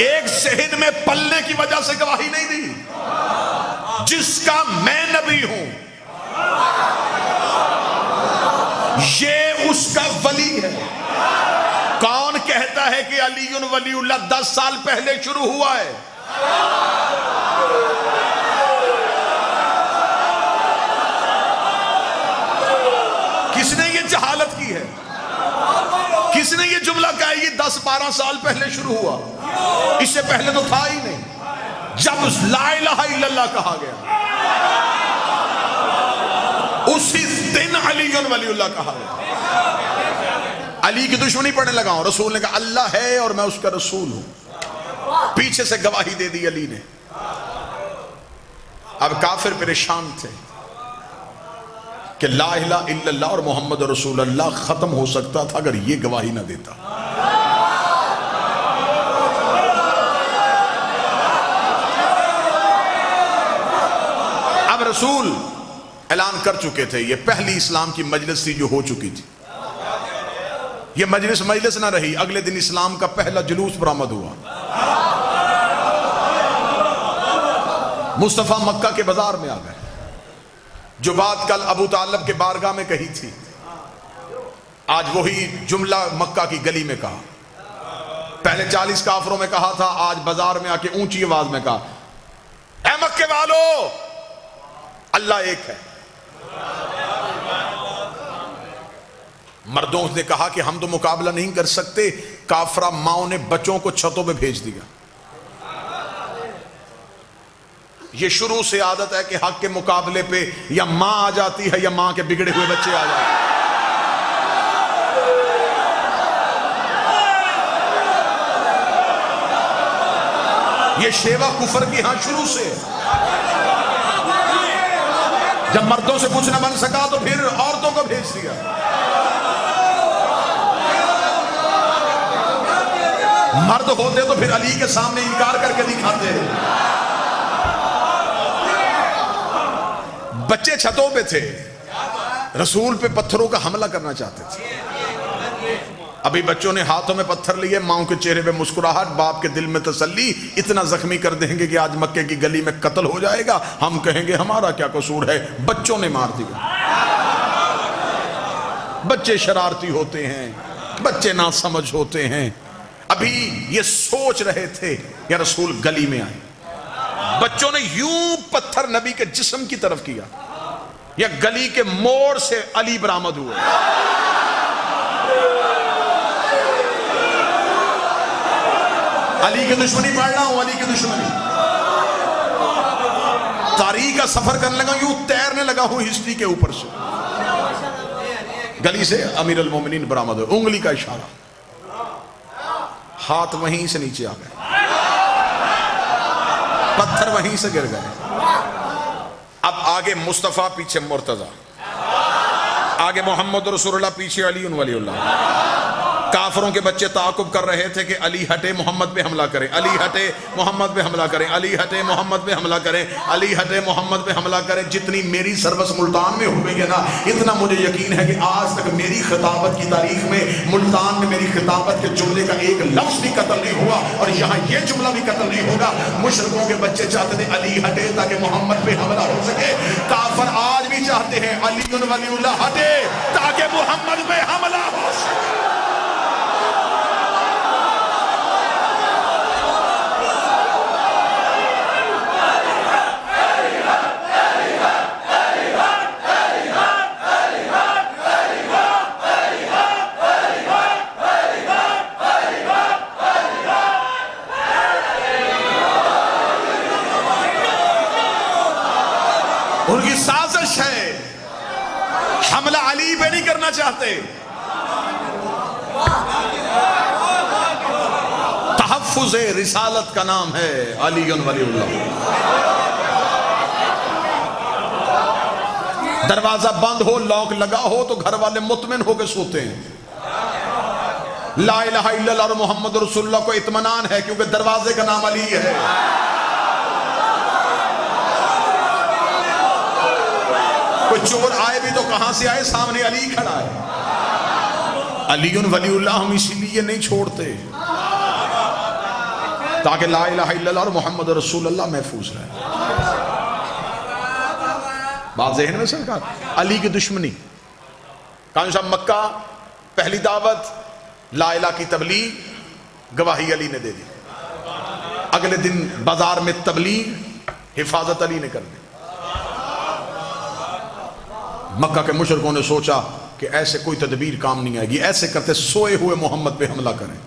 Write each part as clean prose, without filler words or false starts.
एक शहीद में पलने की वजह से गवाही नहीं दी। जिसका मैं नबी हूं ये उसका वली है। कौन कहता है कि अलीयुन वलीउल्लाह 10 साल पहले शुरू हुआ है? किसने ये जहालत की है? किसने ये जुमला कहा? ये 10-12 साल पहले शुरू हुआ, इससे पहले तो था ही नहीं। जब ला इलाहा इल्लल्लाह कहा गया उसी दिन अलीयुन वलीउल्लाह कहा गया। अली की दुश्मनी पढ़ने लगा हूं। रसूल ने कहा अल्लाह है और मैं उसका रसूल हूं। पीछे से गवाही दे दी अली ने। अब काफिर परेशान थे कि ला इलाहा इल्लल्लाह और मोहम्मद रसूलुल्लाह खत्म हो सकता था अगर ये गवाही ना देता। अब रसूल ऐलान कर चुके थे। ये पहली इस्लाम की मजलिस थी जो हो चुकी थी। ये मजलिस ना रही। अगले दिन इस्लाम का पहला जुलूस बरामद हुआ। मुस्तफा मक्का के बाजार में आ गए। जो बात कल अबू तालिब के बारगाह में कही थी, आज वही जुमला मक्का की गली में कहा। पहले 40 काफरों में कहा था, आज बाजार में आके ऊंची आवाज में कहा, ऐ मक्के वालों, अल्लाह एक है। मर्दों ने कहा कि हम तो मुकाबला नहीं कर सकते। काफरा माओ ने बच्चों को छतों पे भेज दिया। ये शुरू से आदत है कि हक के मुकाबले पे या मां आ जाती है या मां के बिगड़े हुए बच्चे आ जाते हैं। ये शेवा कुफर की यहां शुरू से। जब मर्दों से कुछ न बन सका तो फिर औरतों को भेज दिया। मर्द होते तो फिर अली के सामने इनकार करके दिखाते। बच्चे छतों पे थे, रसूल पे पत्थरों का हमला करना चाहते थे। अभी बच्चों ने हाथों में पत्थर लिए, माओ के चेहरे पे मुस्कुराहट, बाप के दिल में तसल्ली। इतना जख्मी कर देंगे कि आज मक्के की गली में कत्ल हो जाएगा, हम कहेंगे हमारा क्या कसूर है। बच्चों ने मार दिया। बच्चे शरारती होते हैं, बच्चे नासमझ होते हैं। अभी ये सोच रहे थे या रसूल गली में आए। बच्चों ने यूं पत्थर नबी के जिस्म की तरफ किया, या गली के मोड़ से अली बरामद हुए। अली की दुश्मनी पढ़ रहा हूं, अली की दुश्मनी। तारीख का सफर करने लगा, यूं तैरने लगा हूं हिस्ट्री के ऊपर से। गली से अमीर अल मोमिनीन बरामद हुए। उंगली का इशारा, हाथ वहीं से नीचे आ गए, पत्थर वहीं से गिर गए। अब आगे मुस्तफा, पीछे मुर्तजा, आगे मोहम्मद रसूलुल्लाह, पीछे अली वलीउल्लाह। काफरों के बच्चे ताकुब कर रहे थे कि अली हटे मोहम्मद पे हमला करें, अली हटे मोहम्मद पे हमला करें, अली हटे मोहम्मद पे हमला करें, अली हटे मोहम्मद पे हमला करें। जितनी मेरी सर्वस मुल्तान में हो गई है ना, इतना मुझे यकीन है कि आज तक मेरी खिताबत की तारीख में मुल्तान में मेरी खिताबत के जुमले का एक लफ्ज भी कत्ल नहीं हुआ, और यहाँ ये जुमला भी कत्ल नहीं होगा। मुशरिकों के बच्चे चाहते थे अली हटे ताकि मोहम्मद पे हमला हो सके। काफिर आज भी चाहते हैं अली वलीउल्लाह हटे ताकि मोहम्मद पे हमला हो सके। उनकी साजिश है, हमला अली पे नहीं करना चाहते। तहफ्फुज़े रिसालत का नाम है अली वलीउल्लाह। दरवाजा बंद हो, लॉक लगा हो तो घर वाले मुतमिन होकर सोते हैं। ला इलाहा इल्लल्लाह और मोहम्मद रसूलुल्लाह को इत्मीनान है क्योंकि दरवाजे का नाम अली है। कोई चोर आए भी तो कहां से आए, सामने अली खड़ा है। अली वलीउल्लाह हम इसीलिए नहीं छोड़ते। ताकि ला इलाहा इल्लल्लाह और मोहम्मद रसूलुल्लाह महफूज रहे। बात ज़हन में सरकार। अली की दुश्मनी, कान साहब मक्का पहली दावत ला इलाहा की तबलीग, गवाही अली ने दे दी। अगले दिन बाजार में तबलीग, हिफाजत अली ने कर दी। मक्का के मुशरिकों ने सोचा कि ऐसे कोई तदबीर काम नहीं आएगी, ऐसे करते सोए हुए मोहम्मद पे हमला करें।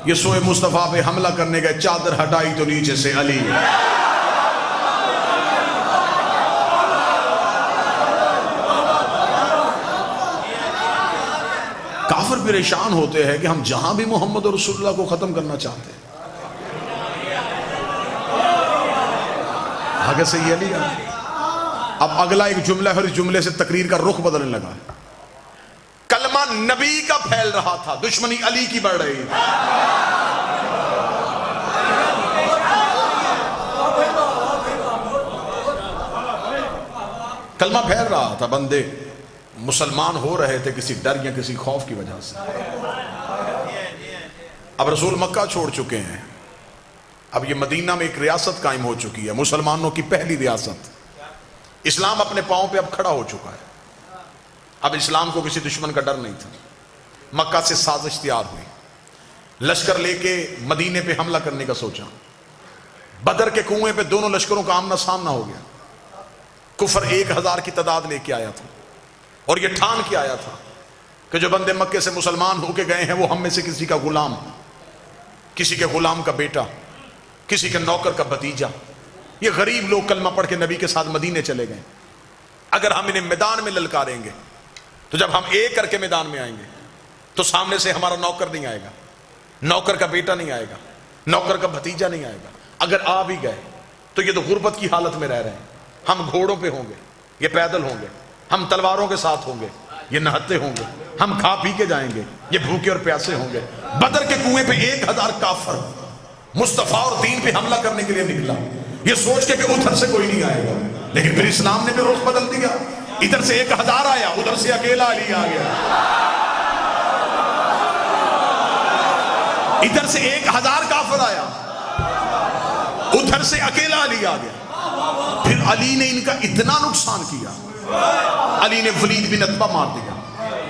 ये सोए मुस्तफा पे हमला करने गए, चादर हटाई तो नीचे से अली। काफिर परेशान होते हैं कि हम जहां भी मोहम्मद और रसूलुल्लाह को खत्म करना चाहते हैं, आगे से ये अली। अब अगला एक जुमला है, इस जुमले से तकरीर का रुख बदलने लगा। कलमा नबी का फैल रहा था, दुश्मनी अली की बढ़ रही थी। कलमा फैल रहा था, बंदे मुसलमान हो रहे थे किसी डर या किसी खौफ की वजह से। अब रसूल मक्का छोड़ चुके हैं, अब ये मदीना में एक रियासत कायम हो चुकी है, मुसलमानों की पहली रियासत। इस्लाम अपने पांव पे अब खड़ा हो चुका है। अब इस्लाम को किसी दुश्मन का डर नहीं था। मक्का से साजिश तैयार हुई, लश्कर लेके मदीने पे हमला करने का सोचा। बदर के कुएं पे दोनों लश्करों का आमना सामना हो गया। कुफर 1000 की तादाद लेके आया था और ये ठान के आया था कि जो बंदे मक्के से मुसलमान होके गए हैं वो हम में से किसी का गुलाम, किसी के गुलाम का बेटा, किसी के नौकर का भतीजा। ये गरीब लोग कलमा पढ़ के नबी के साथ मदीने चले गए। अगर हम इन्हें मैदान में ललकारेंगे तो जब हम एक करके मैदान में आएंगे तो सामने से हमारा नौकर नहीं आएगा, नौकर का बेटा नहीं आएगा, नौकर का भतीजा नहीं आएगा। अगर आ भी गए तो ये तो गुर्बत की हालत में रह रहे हैं। हम घोड़ों पे होंगे, ये पैदल होंगे, हम तलवारों के साथ होंगे, ये नहते होंगे, हम खा पी के जाएंगे, ये भूखे और प्यासे होंगे। बदर के कुएं पे 1000 काफर मुस्तफा और दीन पे हमला करने के लिए निकला, ये सोच के कि उधर से कोई नहीं आएगा। लेकिन फिर इस्लाम ने भी रुख बदल दिया। इधर से 1000 आया, उधर से अकेला अली आ गया। इधर से 1000 काफिर आया, उधर से अकेला अली आ गया। फिर अली ने इनका इतना नुकसान किया, अली ने वलीद बिन अतबा मार दिया,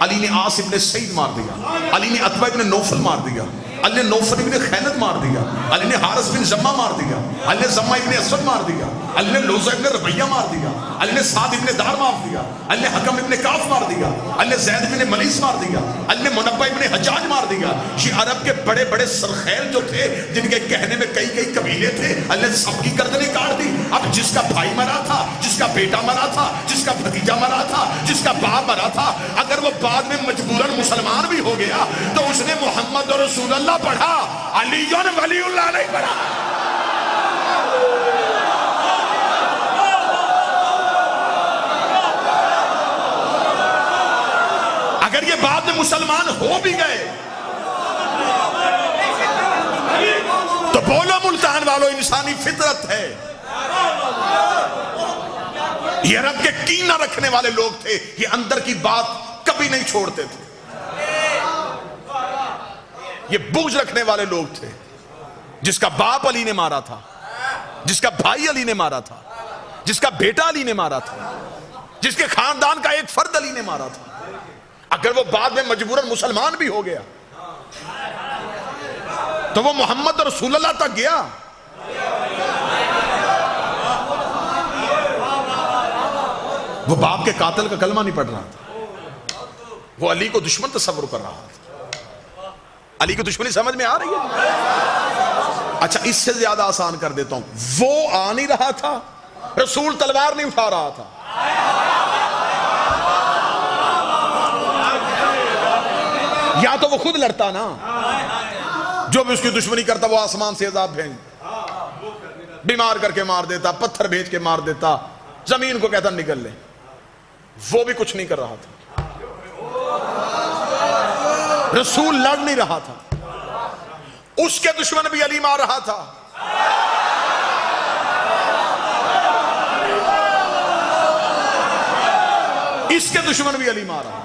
अली ने आस इब्न सईद मार दिया, अली ने अतबा इब्न नौफल मार दिया, अली ने नौफल इब्न खैनत मार दिया, अली ने हारिस बिन जम्मा मार दिया, अली ने जम्मा इब्न असद मार दिया, अली ने लोजा इब्न रबैया मार दिया, अली ने साद इब्न दार मार दिया, अली ने हकम इब्न काफ मार दिया, अली ने जैद इब्न मलीस मार दिया, अली ने मुनब्बा इब्न हज्जाज मार दिया। ये अरब के बड़े बड़े सरखैल जो थे, जिनके कहने में कई कई कबीले थे, अली ने सबकी गर्दनें काट दी। अब जिसका भाई मरा था, जिसका बेटा मरा था, जिसका भतीजा मरा था, जिसका बाप मरा था, अगर वो बाद में मजबूरन मुसलमान भी हो गया तो उसने मोहम्मद और रसूलुल्लाह पढ़ा, अली वलीउल्लाह नहीं पढ़ा। अगर ये बाद में मुसलमान हो भी गए तो बोलो मुल्तान वालों, इंसानी फितरत है। ये रब के कीना रखने वाले लोग थे, ये अंदर की बात कभी नहीं छोड़ते थे। ये बुग़्ज़ रखने वाले लोग थे। जिसका बाप अली ने मारा था, जिसका भाई अली ने मारा था, जिसका बेटा अली ने मारा था, जिसके खानदान का एक फर्द अली ने मारा था, अगर वो बाद में मजबूरन मुसलमान भी हो गया तो वो मोहम्मद और रसूलुल्लाह तक गया। वो बाप के कातिल का कलमा नहीं पढ़ रहा था, वो अली को दुश्मन तस्वुर कर रहा था। अली की दुश्मनी समझ में आ रही है? अच्छा, इससे ज्यादा आसान कर देता हूं, वो आ नहीं रहा था, रसूल तलवार नहीं उठा रहा था। या तो वो खुद लड़ता ना, जो भी उसकी दुश्मनी करता वो आसमान से अज़ाब भेज, बीमार करके मार देता, पत्थर भेज के मार देता, जमीन को कहता निकल ले। वो भी कुछ नहीं कर रहा था, रसूल लड़ नहीं रहा था, उसके दुश्मन भी अली मार रहा था। इसके दुश्मन भी अली मार रहा।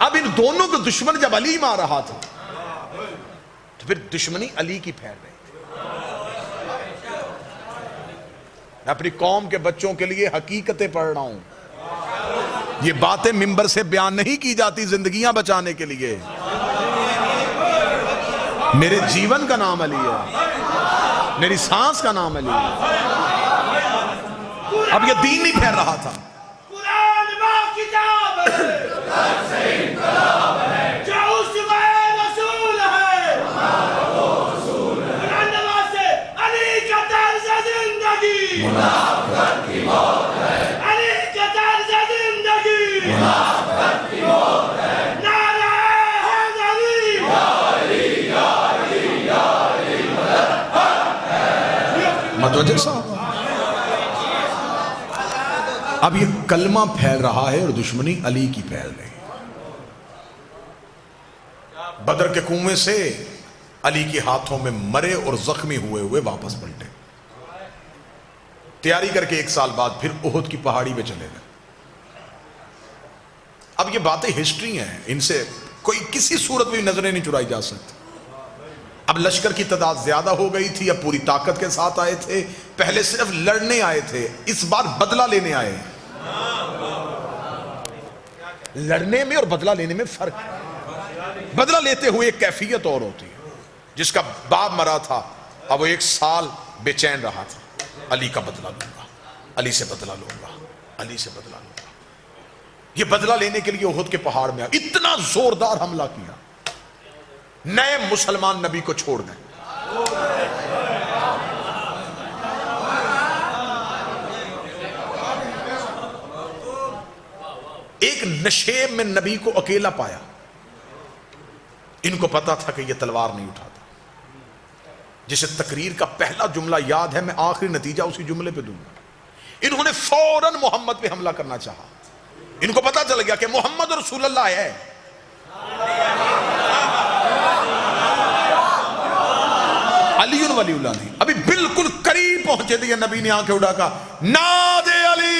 अब इन दोनों के दुश्मन जब अली मार रहा था तो फिर दुश्मनी अली की फैल रही थी। मैं अपनी कौम के बच्चों के लिए हकीकतें पढ़ रहा हूं, ये बातें मिंबर से बयान नहीं की जाती जिंदगियां बचाने के लिए। मेरे जीवन का नाम अली है, मेरी सांस का नाम अली है। अब ये दीन नहीं फैल रहा था। कुरान मां किताब है, जो उसमें रसूल है, कुरान से अली का तर्ज जिंदगी, अली का तर्ज जिंदगी, नारा हैदरी, मतवजह साहब, अब ये कलमा फैल रहा है और दुश्मनी अली की फैल रही है। बदर के कुएं से अली के हाथों में मरे और जख्मी हुए हुए वापस पलटे। तैयारी करके 1 साल बाद फिर ओहद की पहाड़ी पे चले गए। अब ये बातें हिस्ट्री हैं, इनसे कोई किसी सूरत में नजरें नहीं चुराई जा सकती। अब लश्कर की तादाद ज्यादा हो गई थी, अब पूरी ताकत के साथ आए थे। पहले सिर्फ लड़ने आए थे, इस बार बदला लेने आए। लड़ने में और बदला लेने में फर्क है। बदला लेते हुए एक कैफियत और होती है। जिसका बाप मरा था, अब वो 1 साल बेचैन रहा था, अली का बदला लूंगा, अली से बदला लूंगा, अली से बदला लूंगा। ये बदला लेने के लिए ओहद के पहाड़ में इतना जोरदार हमला किया, नए मुसलमान नबी को छोड़ गए। एक नशेब में नबी को अकेला पाया। इनको पता था कि यह तलवार नहीं उठाता। जिसे तकरीर का पहला जुमला याद है, मैं आखिरी नतीजा उसी जुमले पे दूंगा। इन्होंने फौरन मोहम्मद पे हमला करना चाहा। इनको पता चल गया कि मोहम्मद रसूलुल्लाह है। अली वलीउल्लाह नहीं, अभी बिल्कुल करीब पहुंचे थे, नबी ने आंखें उठा कहा, नादे अली।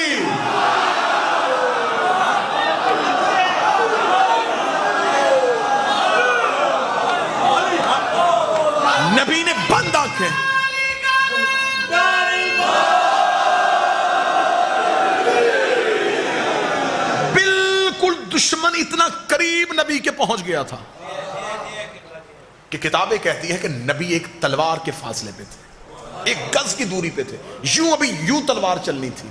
नबी ने बंद आंखें, बिल्कुल दुश्मन इतना करीब नबी के पहुंच गया था कि किताबें कहती है कि नबी एक तलवार के फासले पे थे, 1 गज की दूरी पे थे। यूं अभी यूं तलवार चलनी थी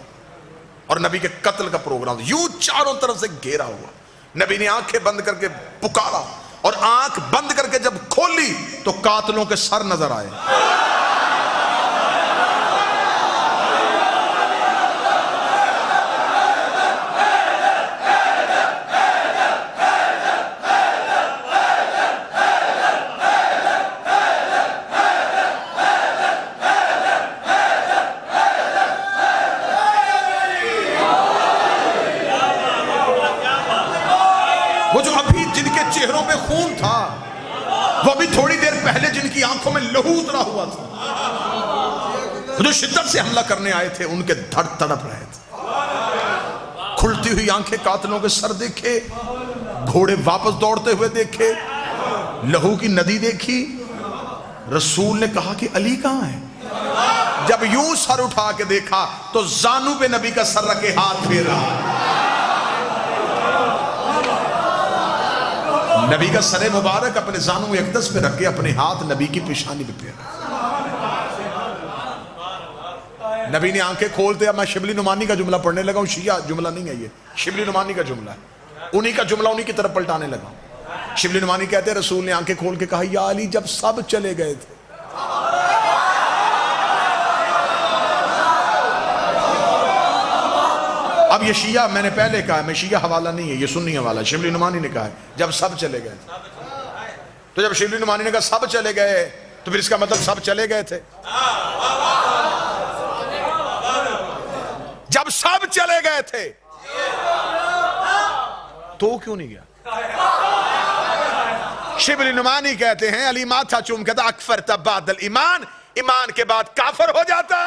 और नबी के कत्ल का प्रोग्राम यूं चारों तरफ से घेरा हुआ। नबी ने आंखें बंद करके पुकारा और आंख बंद करके जब खोली तो कातलों के सर नजर आए। वो जो अभी जिनके चेहरों पे खून था, वो अभी थोड़ी देर पहले जिनकी आंखों में लहू उतरा हुआ था, जो शिद्दत से हमला करने आए थे, उनके धड़ तड़प रहे थे। खुलती हुई आंखें कातलों के सर देखे, घोड़े वापस दौड़ते हुए देखे, लहू की नदी देखी। रसूल ने कहा कि अली कहां है? जब यूं सर उठा के देखा तो जानू पे नबी का सर रखे हाथ फेर रहा। नबी का सरे मुबारक अपने जानू अक़दस पे रख के अपने हाथ नबी की पेशानी पे फेरा। नबी ने आंखें खोलते, अब मैं शिबली नुमानी का जुमला पढ़ने लगा हूं। शिया जुमला नहीं है ये, शिबली नुमानी का जुमला है। उन्हीं का जुमला उन्हीं की तरफ पलटाने लगा। शिबली नुमानी कहते हैं रसूल ने आंखें खोल के कहा, या अली जब सब चले गए थे। अब ये शिया, मैंने पहले कहा, मैं शिया हवाला नहीं है, ये सुन्नी हवाला। शिबली नुमानी ने कहा है जब सब चले गए। तो जब शिबली नुमानी ने कहा सब चले गए, तो फिर इसका मतलब सब चले गए थे। जब सब चले गए थे तो क्यों नहीं गया? शिबली नुमानी कहते हैं अली माथा चूम कहता अकफर तब बादल ईमान, ईमान के बाद काफर हो जाता।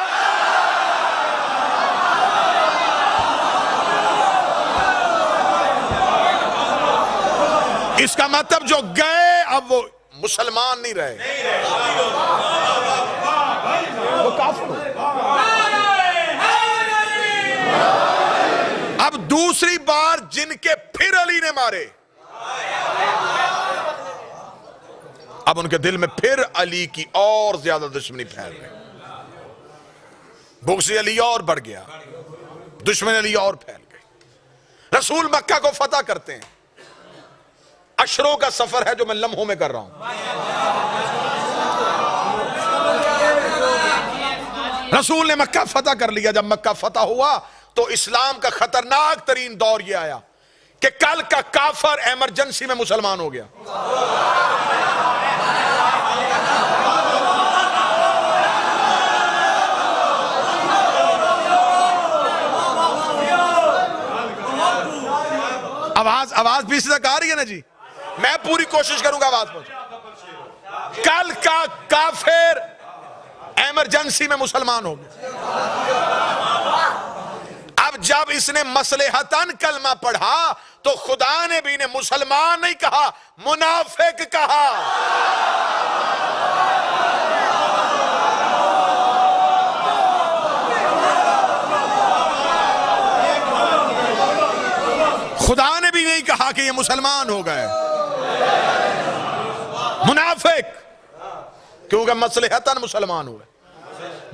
इसका मतलब जो गए अब वो मुसलमान नहीं रहे, वो काफिर हो। अब दूसरी बार जिनके फिर अली ने मारे, अब उनके दिल में फिर अली की और ज्यादा दुश्मनी फैल गई, बुग़्ज़ अली और बढ़ गया, दुश्मन अली और फैल गई। रसूल मक्का को फतह करते हैं, अशरों का सफर है जो मैं लम्हों में कर रहा हूं। रसूल ने मक्का फतह कर लिया। जब मक्का फतह हुआ तो इस्लाम का खतरनाक तरीन दौर यह आया कि कल का काफर इमरजेंसी में मुसलमान हो गया। आवाज बीच तक आ रही है ना जी? मैं पूरी कोशिश करूंगा आवाज पहुंचे। कल का काफिर इमरजेंसी में मुसलमान हो गया। अब जब इसने मसलेहतन कलमा पढ़ा तो खुदा ने भी ने मुसलमान नहीं कहा, मुनाफिक कहा। खुदा ने भी नहीं कहा कि ये मुसलमान हो गए, मुनाफिक, क्योंकि मसलेहतन मुसलमान हुए,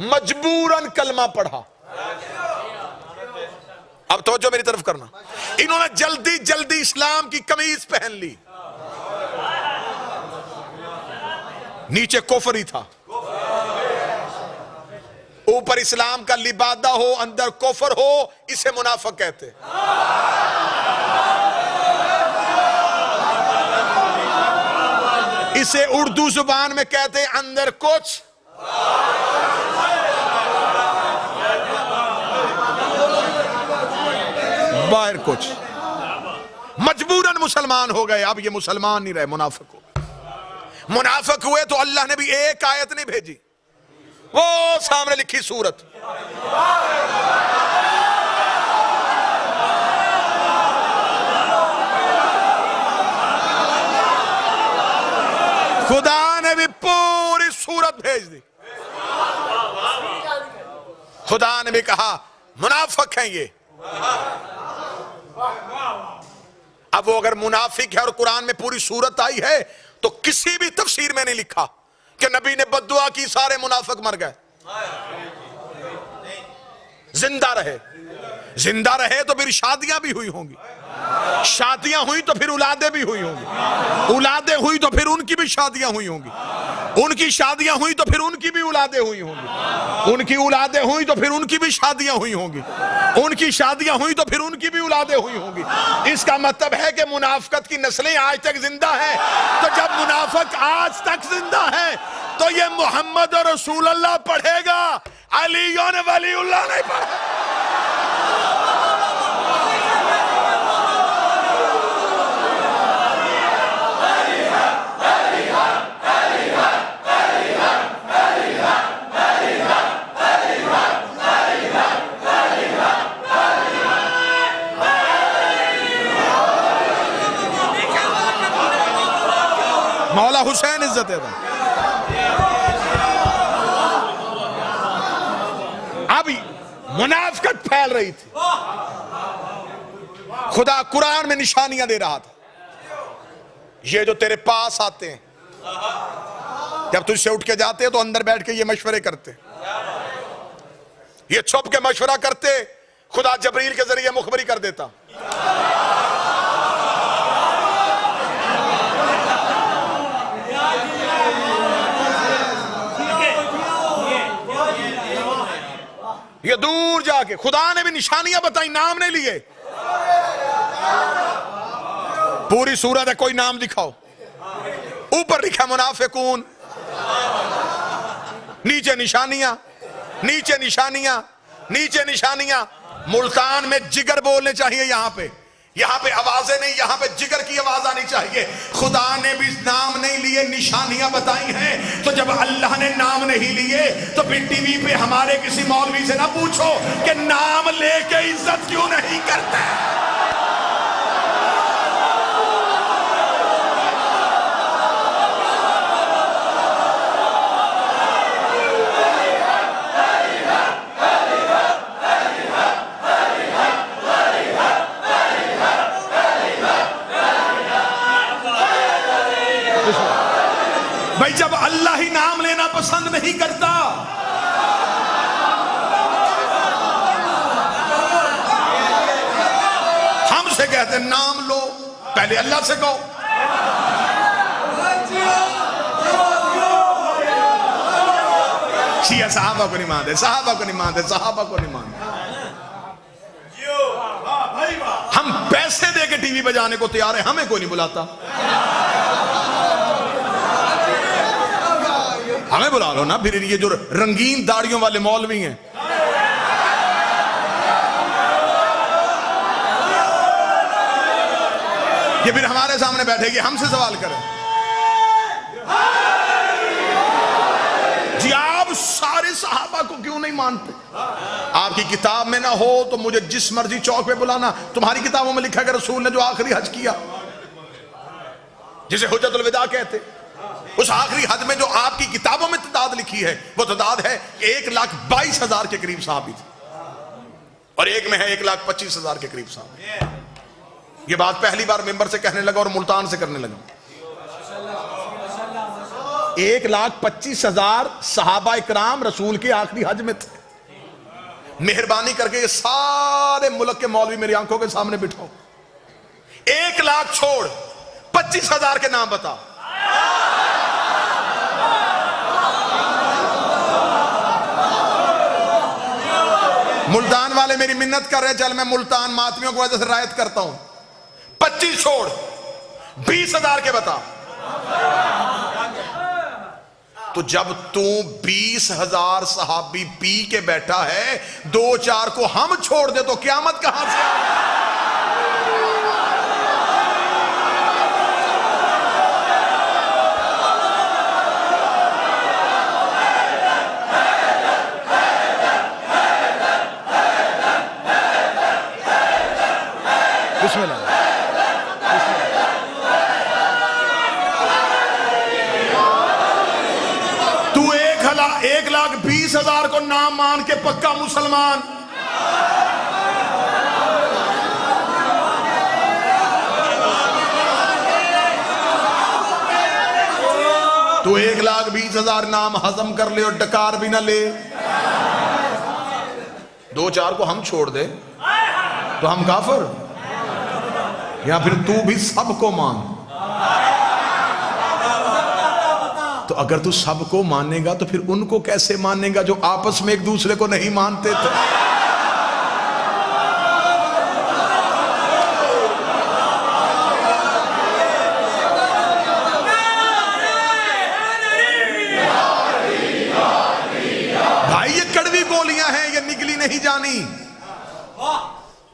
मजबूरन कलमा पढ़ा। अब तवज्जो मेरी तरफ करना, इन्होंने जल्दी जल्दी इस्लाम की कमीज पहन ली, नीचे कुफ्र ही था, ऊपर इस्लाम का लिबादा हो, अंदर कुफ्र हो, इसे मुनाफिक कहते। इसे उर्दू जुबान में कहते हैं अंदर कुछ बाहर कुछ। मजबूरन मुसलमान हो गए। अब ये मुसलमान नहीं रहे, मुनाफिक हो गए। मुनाफिक हुए तो अल्लाह ने भी एक आयत नहीं भेजी, वो सामने लिखी सूरत। खुदा ने भी पूरी सूरत भेज दी। खुदा ने भी कहा मुनाफिक हैं ये। अब वो अगर मुनाफिक है और कुरान में पूरी सूरत आई है तो किसी भी तफसीर में नहीं लिखा कि नबी ने बद्दुआ की सारे मुनाफिक मर गए। जिंदा रहे, जिंदा रहे तो फिर शादियां भी हुई होंगी, शादियां हुई तो फिर औलादें भी हुई होंगी, औलादें हुई तो फिर उनकी भी शादियां हुई होंगी, उनकी शादियां हुई तो फिर उनकी भी औलादें हुई होंगी, उनकी औलादें हुई तो फिर उनकी भी शादियां हुई होंगी, उनकी शादियां हुई तो फिर उनकी भी औलादें हुई होंगी। इसका मतलब है कि मुनाफिकत की नस्लें आज तक जिंदा है। तो जब मुनाफिक आज तक जिंदा है तो ये मोहम्मद और रसूलुल्लाह पढ़ेगा, अली और वलीउल्लाह नहीं पढ़ेगा। मौला हुसैन इज्जत है। अब मुनाफिकत फैल रही थी, खुदा कुरान में निशानियां दे रहा था। ये जो तेरे पास आते हैं, जब तुझसे उठ के जाते तो अंदर बैठ के ये मशवरे करते, ये छुप के मशवरा करते, खुदा जबरील के जरिए मुखबरी कर देता। ये दूर जाके खुदा ने भी निशानियां बताई, नाम नहीं लिए। पूरी सूरत है, कोई नाम दिखाओ। ऊपर लिखा मुनाफिकून, नीचे निशानियां, नीचे निशानियां, नीचे निशानियां। मुल्तान में जिगर बोलने चाहिए, यहां पे आवाजें नहीं, यहां पे जिगर की आवाज आनी चाहिए। खुदा ने भी नाम नहीं लिए, निशानियां बताई हैं। तो जब अल्लाह ने नाम नहीं लिए तो फिर टीवी पे हमारे किसी मौलवी से ना पूछो कि नाम लेके इज्जत क्यों नहीं करते। भाई जब अल्लाह ही नाम लेना पसंद नहीं करता, हमसे कहते नाम लो, पहले अल्लाह से कहो। शिया सहाबा को नहीं मानते, सहाबा को नहीं मानते, सहाबा को नहीं मानते। हम पैसे दे के टीवी बजाने को तैयार है, हमें कोई नहीं बुलाता। हमें बुला लो ना। फिर ये जो रंगीन दाढ़ियों वाले मौलवी हैं, ये फिर हमारे सामने बैठेगी, हमसे सवाल करें। जी आप सारे सहाबा को क्यों नहीं मानते? आपकी किताब में ना हो तो मुझे जिस मर्जी चौक पे बुलाना। तुम्हारी किताबों में लिखा है रसूल ने जो आखिरी हज किया, जिसे हुज्जतुल विदा कहते, उस आखिरी हज में जो आपकी किताबों में तादाद लिखी है, वो तादाद है 1,22,000 के करीब सहाबी थे, और एक में है 1,25,000 के करीब सहाबी। ये बात पहली बार मिंबर से कहने लगा और मुल्तान से करने लगा। 1,25,000 सहाबा इकराम रसूल के आखिरी हज में थे। मेहरबानी करके ये सारे मुल्क के मौलवी मेरी आंखों के सामने बिठाओ, 1,00,000 छोड़ 25,000 के नाम बता। मुल्तान वाले मेरी मिन्नत कर रहे, चल मैं मुल्तान मातमियों को वजह से रायत करता हूं, 25 छोड़ 20,000 के बता। तो जब तू 20,000 सहाबी पी के बैठा है, 2-4 को हम छोड़ दे तो क़यामत कहां से आए? बिस्मिल्लाह। तू 1,20,000 को नाम मान के पक्का मुसलमान। तू 1,20,000 नाम हजम कर ले और डकार भी ना ले, 2-4 को हम छोड़ दे तो हम काफिर, या फिर तू भी सबको मान। तो अगर तू सबको मानेगा तो फिर उनको कैसे मानेगा जो आपस में एक दूसरे को नहीं मानते थे? भाई ये कड़वी गोलियां हैं, ये निकली नहीं जानी।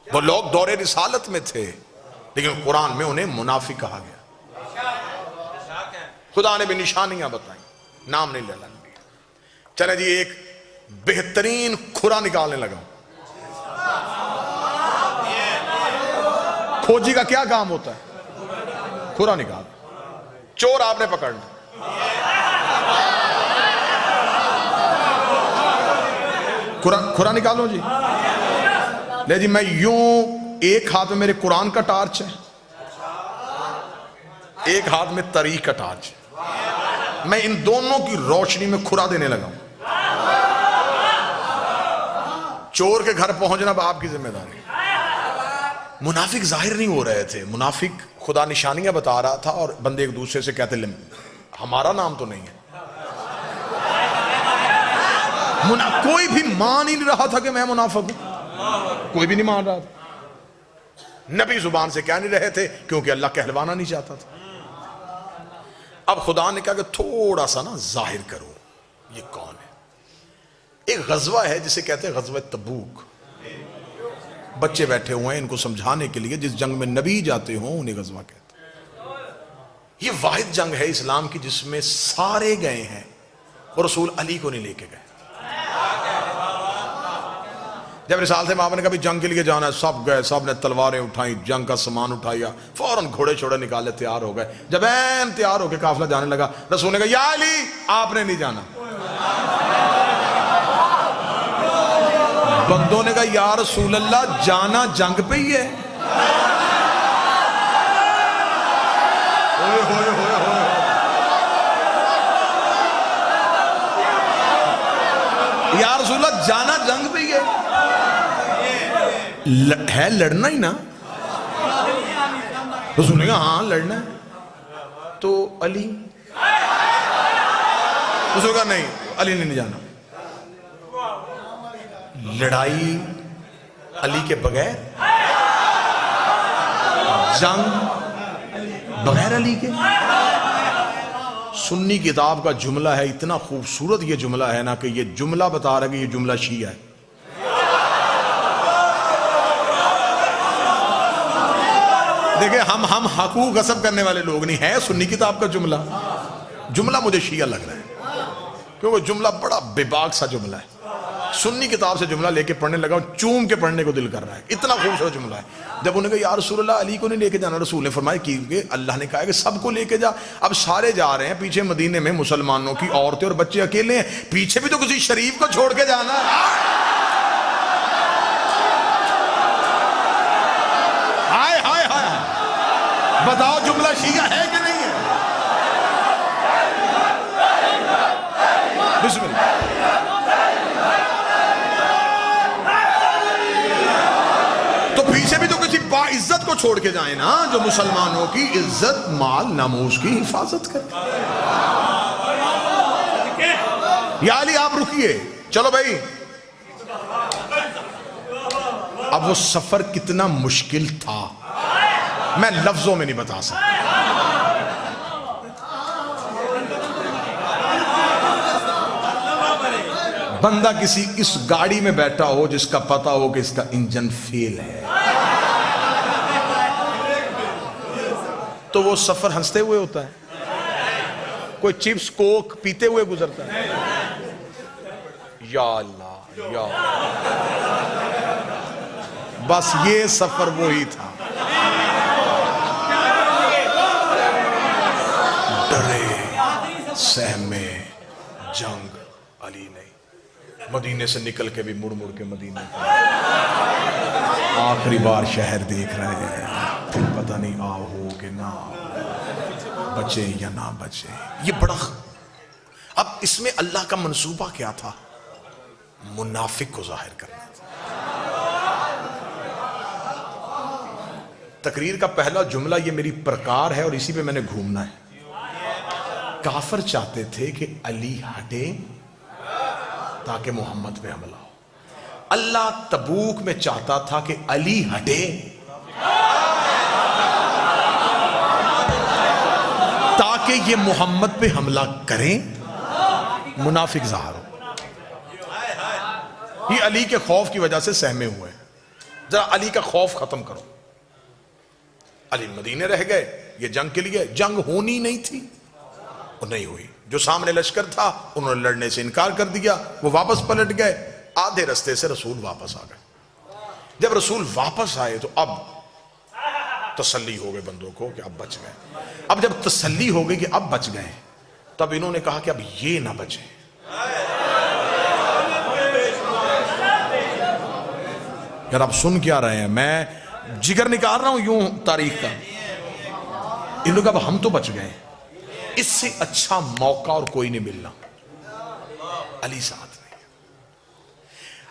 वो लोग दौरे रिसालत में थे, लेकिन कुरान में उन्हें मुनाफिक कहा गया। खुदा ने भी निशानियां बताई, नाम नहीं लेना। चले जी, एक बेहतरीन खुरा निकालने लगा। खोजी का क्या काम होता है? खुरा निकाल। चोर आपने पकड़ना, खुरा निकालो जी। ले जी, मैं यूं, एक हाथ में मेरे कुरान का टार्च है, एक हाथ में तरीक का टार्च है। मैं इन दोनों की रोशनी में खुरा देने लगा हूं। चोर के घर पहुंचना अब आपकी जिम्मेदारी। मुनाफिक जाहिर नहीं हो रहे थे, मुनाफिक खुदा निशानियां बता रहा था और बंदे एक दूसरे से कहते हमारा नाम तो नहीं है। कोई भी मान ही नहीं रहा था कि मैं मुनाफिक हूं, कोई भी नहीं मान रहा था। नबी जुबान से कह नहीं रहे थे क्योंकि अल्लाह कहलवाना नहीं चाहता था। अब खुदा ने कहा कि थोड़ा सा ना जाहिर करो ये कौन है। एक गजवा है जिसे कहते हैं गजवा तबूक। बच्चे बैठे हुए हैं इनको समझाने के लिए, जिस जंग में नबी जाते हो उन्हें गजवा कहते हैं। ये वाहिद जंग है इस्लाम की जिसमें सारे गए हैं और रसूल अली को नहीं लेके गए। जब रिसाल से माँ ने कभी जंग के लिए जाना है, सब गए, सब ने तलवारें उठाई, जंग का सामान उठाया, फौरन घोड़े छोड़े निकाले, तैयार हो गए। जब ऐन तैयार होकर काफिला जाने लगा, रसूल ने कहा या अली आपने नहीं जाना। बंदों ने कहा या रसूल अल्लाह जाना जंग पे ही है। रसूलल्लाह जाना जंग पे ही है लड़ना ही ना। रसूल ने कहा हाँ लड़ना है। तो अली, रसूल कहा नहीं अली ने नहीं जाना। लड़ाई अली के बगैर, जंग बगैर अली के। सुन्नी किताब का जुमला है, इतना खूबसूरत ये जुमला है ना कि ये जुमला बता रहा है कि ये जुमला शिया है। देखिए हम हकूक गसब करने वाले लोग नहीं है। सुन्नी किताब का जुमला, जुमला मुझे शिया लग रहा है क्योंकि जुमला बड़ा बेबाक सा जुमला है। सुन्नी किताब से जुमला लेके पढ़ने लगा, चूम के पढ़ने को दिल कर रहा है, इतना खूबसूरत जुमला है। जब उन्होंने कहा यार रसूलुल्लाह अली को नहीं लेके जाना, रसूल ने फरमाया कि अल्लाह ने कहा है कि सबको लेके जा। अब सारे जा रहे हैं, पीछे मदीने में मुसलमानों की औरतें और बच्चे अकेले हैं, पीछे भी तो किसी शरीफ को छोड़ के जाना है। हाय हाय हाय, बताओ जुमला शिया है कि नहीं है? बिस्मिल्लाह। तो पीछे भी तो किसी बाइज्जत को छोड़ के जाए ना, जो मुसलमानों की इज्जत माल नामूस की हिफाजत करे। या अली आप रुकिए, चलो भाई। अब वो सफर कितना मुश्किल था मैं लफ्जों में नहीं बता सकता। बंदा किसी इस गाड़ी में बैठा हो जिसका पता हो कि इसका इंजन फेल है, तो वो सफर हंसते हुए होता है। कोई चिप्स कोक पीते हुए गुजरता है। या अल्लाह या अल्लाह। बस ये सफर वो ही था। डरे सहमे जंग अली नहीं। मदीने से निकल के भी मुड़ मुड़ के मदीने आखिरी बार शहर देख रहे हैं, फिर पता नहीं आओ हो कि ना बचे या ना बचे। ये बड़ा, अब इसमें अल्लाह का मंसूबा क्या था? मुनाफिक को जाहिर करना था। तकरीर का पहला जुमला ये मेरी प्रकार है और इसी पे मैंने घूमना है। काफिर चाहते थे कि अली हटे ताकि मोहम्मद पे हमला हो। अल्लाह तबूक में चाहता था कि अली हटे ताकि ये मोहम्मद पे हमला करें, मुनाफिक ज़ाहिर हो। ये अली के खौफ की वजह से सहमे हुए। जरा अली का खौफ खत्म करो। अली मदीने रह गए, ये जंग के लिए जंग होनी नहीं थी, वो नहीं हुई। जो सामने लश्कर था उन्होंने लड़ने से इनकार कर दिया, वो वापस पलट गए। आधे रास्ते से रसूल वापस आ गए। जब रसूल वापस आए तो अब तसल्ली हो गई बंदों को कि अब बच गए। अब जब तसल्ली हो गई कि अब बच गए, तब इन्होंने कहा कि अब ये ना बचे। यार आप सुन क्या रहे हैं? मैं जिगर निकाल रहा हूं यूं तारीख का। इन लोग अब हम तो बच गए, इससे अच्छा मौका और कोई नहीं मिलना। अली साथ नहीं।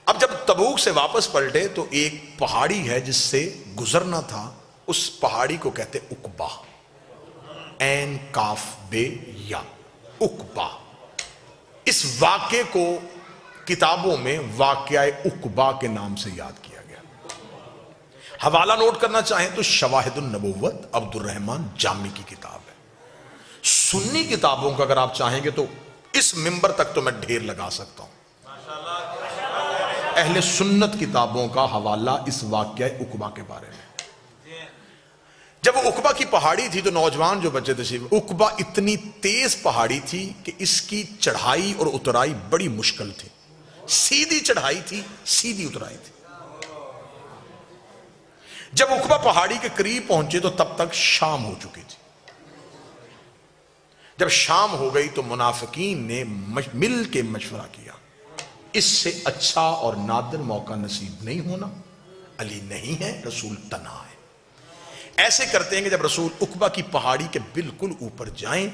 अब जब तबूक से वापस पलटे तो एक पहाड़ी है जिससे गुजरना था, उस पहाड़ी को कहते उकबा। एन काफ बे या उकबा। इस वाक़े को किताबों में वाक़या उकबा के नाम से याद किया गया। हवाला नोट करना चाहें तो शवाहिदुन नबुव्वत अब्दुर्रहमान जामी की किताब है। सुन्नी किताबों का अगर आप चाहेंगे तो इस मिंबर तक तो मैं ढेर लगा सकता हूं। अहले सुन्नत किताबों का हवाला इस वाक़या उकबा के बारे में। जब वो उकबा की पहाड़ी थी तो नौजवान जो बच्चे थे, उकबा इतनी तेज पहाड़ी थी कि इसकी चढ़ाई और उतराई बड़ी मुश्किल थी। सीधी चढ़ाई थी, सीधी उतराई थी। जब उकबा पहाड़ी के करीब पहुंचे तो तब तक शाम हो चुकी थी। जब शाम हो गई तो मुनाफिकीन ने मिल के मशवरा किया, इससे अच्छा और नादिर मौका नसीब नहीं होना। अली नहीं है, रसूल तना है। ऐसे करते हैं कि जब रसूल उकबा की पहाड़ी के बिल्कुल ऊपर जाएं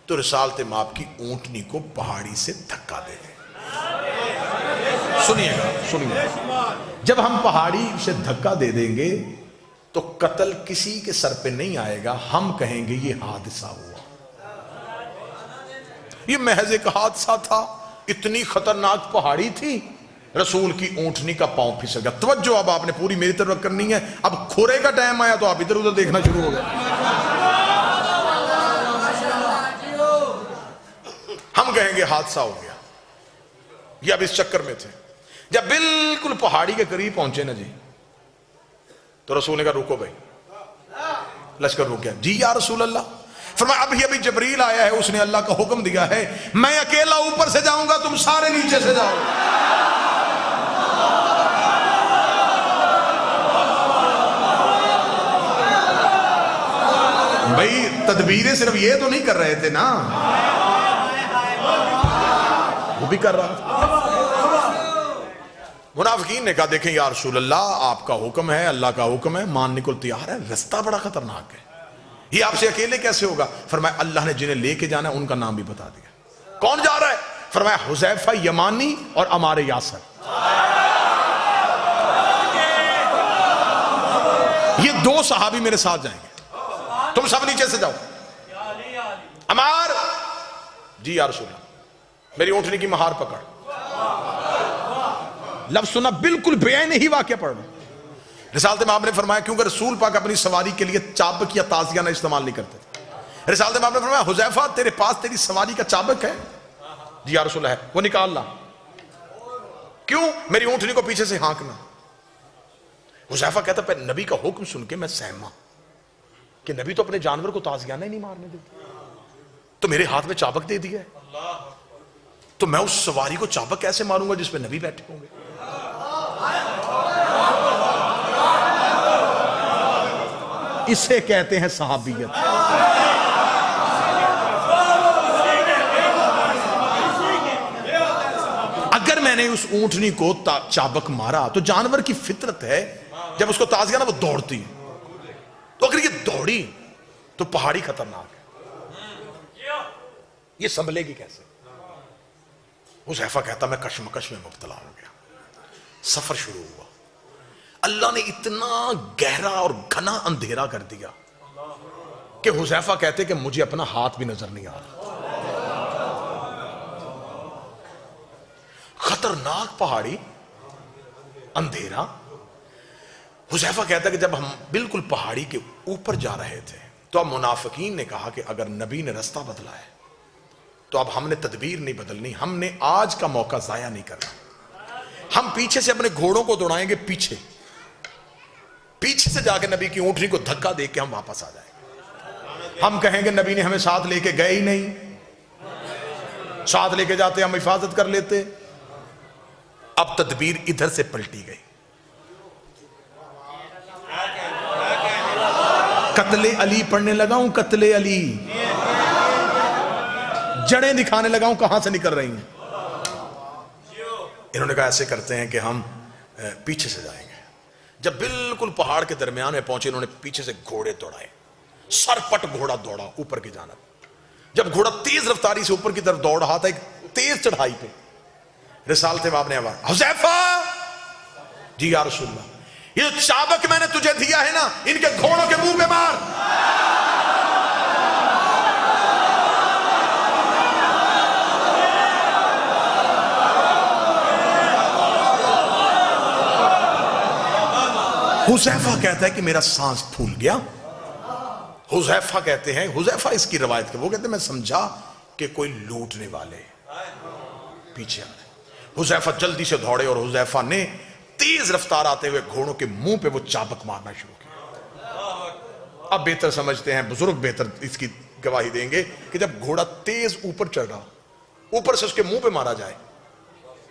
तो रिसालत माप की ऊंटनी को पहाड़ी से धक्का दे दें। सुनिएगा सुनिएगा, जब हम पहाड़ी से धक्का दे देंगे तो कत्ल किसी के सर पे नहीं आएगा, हम कहेंगे ये हादसा हुआ, ये महज एक हादसा था। इतनी खतरनाक पहाड़ी थी, रसूल की ऊंटनी का पांव फिसल गया। तवज्जो अब आपने पूरी मेरी तरफ करनी है। अब खोरे का टाइम आया तो आप इधर उधर देखना शुरू हो गए। हम कहेंगे हादसा हो गया, ये अब इस चक्कर में थे। जब बिल्कुल पहाड़ी के करीब पहुंचे ना जी, तो रसूल ने कहा रुको भाई, लश्कर रुक गया। जी या रसूल अल्लाह, फरमाया अभी जबरील आया है, उसने अल्लाह का हुक्म दिया है, मैं अकेला ऊपर से जाऊंगा, तुम सारे नीचे से जाओ। भाई तदबीरें सिर्फ ये तो नहीं कर रहे थे ना, वो भी कर रहा था। मुनाफिकीन ने कहा देखें या रसूल अल्लाह, आपका हुक्म है, अल्लाह का हुक्म है, मानने को तैयार है, रास्ता बड़ा खतरनाक है, ये आपसे अकेले कैसे होगा? फरमाया अल्लाह ने जिन्हें लेके जाना है उनका नाम भी बता दिया। कौन जा रहा है? फरमाया हुज़ैफा यमानी और अमार यासर, ये दो सहाबी मेरे साथ जाएंगे, तुम सब नीचे से जाओ। अमार, जी या रसूल अल्लाह, मेरी ऊँटनी की महार पकड़। लफ्ज सुना, बिल्कुल बेआईन ही वाक्य पढ़ लो। रिसालत में आपने फरमाया क्योंकि रसूल पाक अपनी सवारी के लिए चाबक या ताजियाना इस्तेमाल नहीं करते थे। रिसालत में आपने फरमाया हुज़ैफा तेरे पास तेरी सवारी का चाबक है? जी या रसूल है। वो निकाल ला। क्यों? मेरी ऊँटनी को पीछे से हाँकना। हुज़ैफा कहता पर नबी का हुक्म सुन के मैं सहमा कि नबी तो अपने जानवर को ताजियाना ही नहीं मारने देते, तो मेरे हाथ में चाबक दे दिया है, तो मैं उस सवारी को चाबक कैसे मारूंगा जिसपे नबी बैठे होंगे? इसे कहते हैं सहाबियत। अगर मैंने उस ऊंटनी को चाबक मारा तो जानवर की फितरत है, जब उसको ताजियाना वो दौड़ती है, तो अगर ये दौड़ी तो पहाड़ी खतरनाक है, ये संभलेगी कैसे? हुज़ैफा कहता मैं कशमकश में मुब्तला हो गया। सफर शुरू हुआ, अल्लाह ने इतना गहरा और घना अंधेरा कर दिया कि हुज़ैफा कहते कि मुझे अपना हाथ भी नजर नहीं आ रहा। खतरनाक पहाड़ी, अंधेरा। हुज़ैफा कहता कि जब हम बिल्कुल पहाड़ी के ऊपर जा रहे थे तो अब मुनाफिकीन ने कहा कि अगर नबी ने रास्ता बदला है तो अब हमने तदबीर नहीं बदलनी, हमने आज का मौका जाया नहीं करना। हम पीछे से अपने घोड़ों को दौड़ाएंगे, पीछे से जाके नबी की ऊंटनी को धक्का दे के हम वापस आ जाएंगे। हम कहेंगे नबी ने हमें साथ लेके गए ही नहीं, साथ लेके जाते हम हिफाजत कर लेते। अब तदबीर इधर से पलटी गई, कत्ले अली पढ़ने लगा हूं, कत्ले अली, जड़ें दिखाने लगा हूं कहां से निकल रही हैं। इन्होंने कहा ऐसे करते हैं कि हम पीछे से जाएंगे। जब बिल्कुल पहाड़ के दरमियान में पहुंचे, इन्होंने पीछे से घोड़े दौड़ाए, सरपट घोड़ा दौड़ा ऊपर की जानब। जब घोड़ा तेज रफ्तारी से ऊपर की तरफ दौड़ रहा था एक तेज चढ़ाई पे, रिसालत में आपने आवाज, हुज़ैफा, जी या रसूलल्लाह, ये चाबक मैंने तुझे दिया है ना, इनके घोड़ों के मुंह पे मार। हुज़ैफा कहता है कि मेरा सांस फूल गया। हुज़ैफा कहते हैं, हुज़ैफा इसकी रवायत के, वो कहते हैं मैं समझा कि कोई लूटने वाले पीछे आ रहे। हुज़ैफा जल्दी से दौड़े और हुज़ैफा ने तेज रफ्तार आते हुए घोड़ों के मुंह पे वो चाबक मारना शुरू किया। अब बेहतर समझते हैं बुजुर्ग, बेहतर इसकी गवाही देंगे कि जब घोड़ा तेज ऊपर चढ़ रहा, ऊपर से उसके मुंह पे मारा जाए,